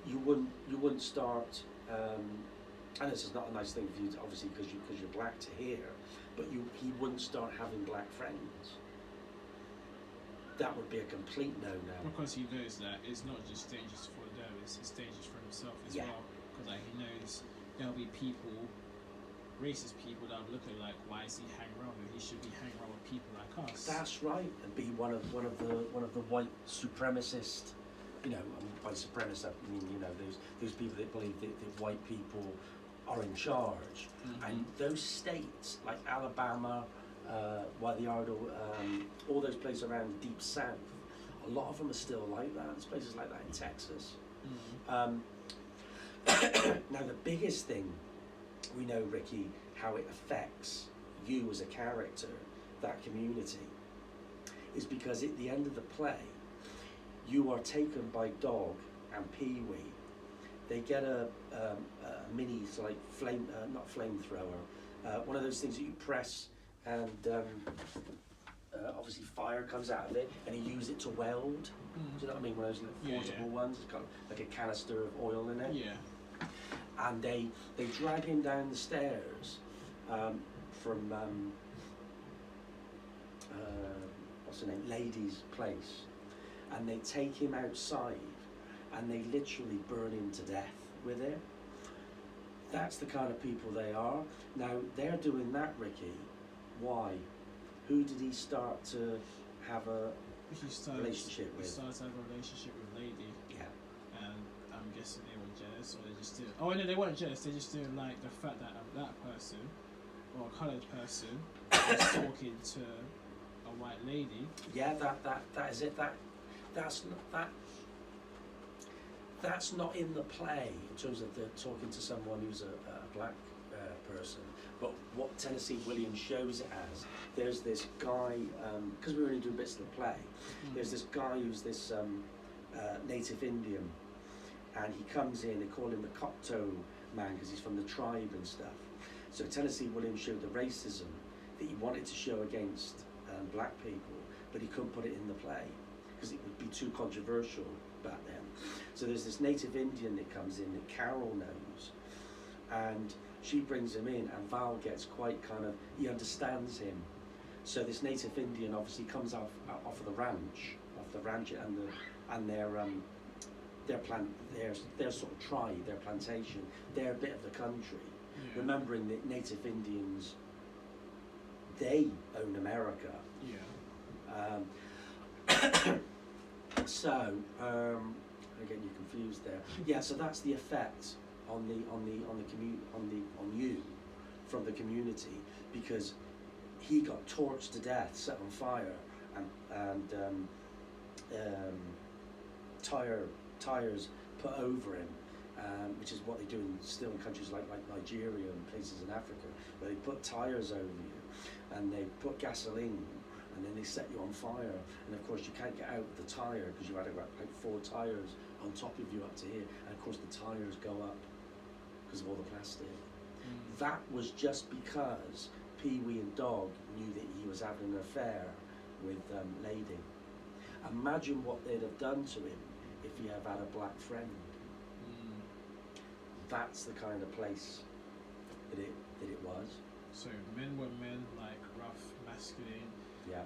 you wouldn't start. And this is not a nice thing for you, obviously, because you're black to hear. But he wouldn't start having black friends. That would be a complete no-no. Because he knows that it's not just dangerous for them; it's dangerous for himself as well. Because like he knows there'll be people, racist people that are looking like, why is he hanging around with? He should be hanging around with people like us. That's right, and be one of the white supremacist. You know, by supremacist I mean those people that believe that white people are in charge, and those states like Alabama, the Idaho, all those places around the deep south, a lot of them are still like that. There's places like that in Texas. Now the biggest thing we know, Ricky, how it affects you as a character, that community, is because at the end of the play, you are taken by Dog and Pee-wee. They get a mini, like not flamethrower, one of those things that you press and obviously fire comes out of it, and he uses it to weld. Do you know what I mean? One of those portable ones. It's got like a canister of oil in it. Yeah. And they drag him down the stairs from what's her name, Lady's place, and they take him outside, and they literally burn him to death with it. That's the kind of people they are. Now they're doing that, Ricky. Why? Who did he start to have a relationship with? He started to have a relationship with Lady. Yeah. And I'm guessing they were jealous, or they just didn't. Oh no, they weren't jealous. They just didn't like the fact that a black person or a coloured person was talking to a white lady. Yeah, that is it. That's not in the play in terms of the talking to someone who's a black person. But what Tennessee Williams shows it as, there's this guy, because we were only doing bits of the play, there's this guy who's this native Indian, and he comes in, they call him the Cocteau man because he's from the tribe and stuff. So Tennessee Williams showed the racism that he wanted to show against black people, but he couldn't put it in the play because it would be too controversial back then. So there's this native Indian that comes in that Carol knows, and she brings him in, and Val gets quite kind of, he understands him. So this native Indian obviously comes off of the ranch, and their sort of tribe, their plantation, their bit of the country. Yeah. Remembering that native Indians, they own America. Yeah. So again, you're confused there. Yeah. So that's the effect on you from the community, because he got torched to death, set on fire, and tires put over him, which is what they do still in countries like Nigeria and places in Africa, where they put tires over you, and they put gasoline, and then they set you on fire, and of course you can't get out with the tire because you had about like 4 tires on top of you up to here, and of course the tires go up because of all the plastic. That was just because Pee-wee and Dog knew that he was having an affair with Lady. Imagine what they'd have done to him if he had had a black friend. That's the kind of place that it was. So men were men, like rough, masculine. Yeah.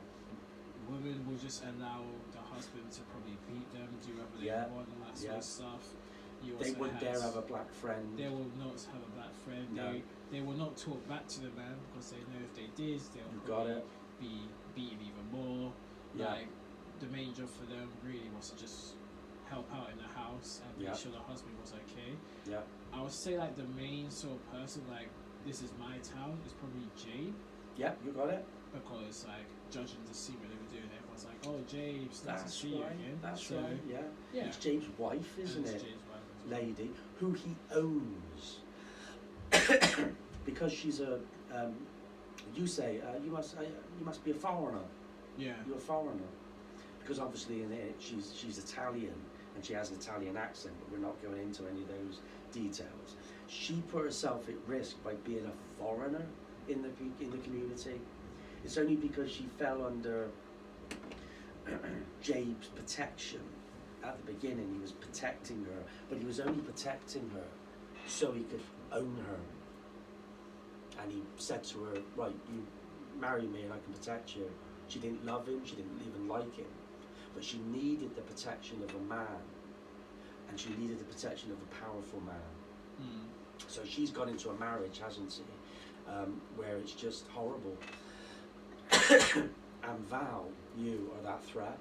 Women will just allow the husband to probably beat them, do whatever they want, and that sort of stuff. They wouldn't dare have a black friend. They will not have a black friend. No. They will not talk back to the man because they know if they did, they'll probably be beaten even more. Yeah. Like, the main job for them really was to just help out in the house and make sure the husband was okay. Yeah. I would say like the main sort of person, like, this is my town, is probably Jade. Yeah, you got it. Because like judging the scene what they were doing, everyone's like, "Oh, Jabe, nice to see you again." That's so, right. Yeah. Yeah. It's Jabe's wife, isn't it? Jabe's wife as well. Lady, who he owns, because she's a. You say you must be a foreigner. Yeah. You're a foreigner, because obviously in it she's Italian and she has an Italian accent, but we're not going into any of those details. She put herself at risk by being a foreigner in the community. It's only because she fell under Jabe's protection at the beginning he was protecting her, but he was only protecting her so he could own her. And he said to her, right, you marry me and I can protect you. She didn't love him, she didn't even like him, but she needed the protection of a man, and she needed the protection of a powerful man. So she's got into a marriage, hasn't she, where it's just horrible. And Val, you are that threat.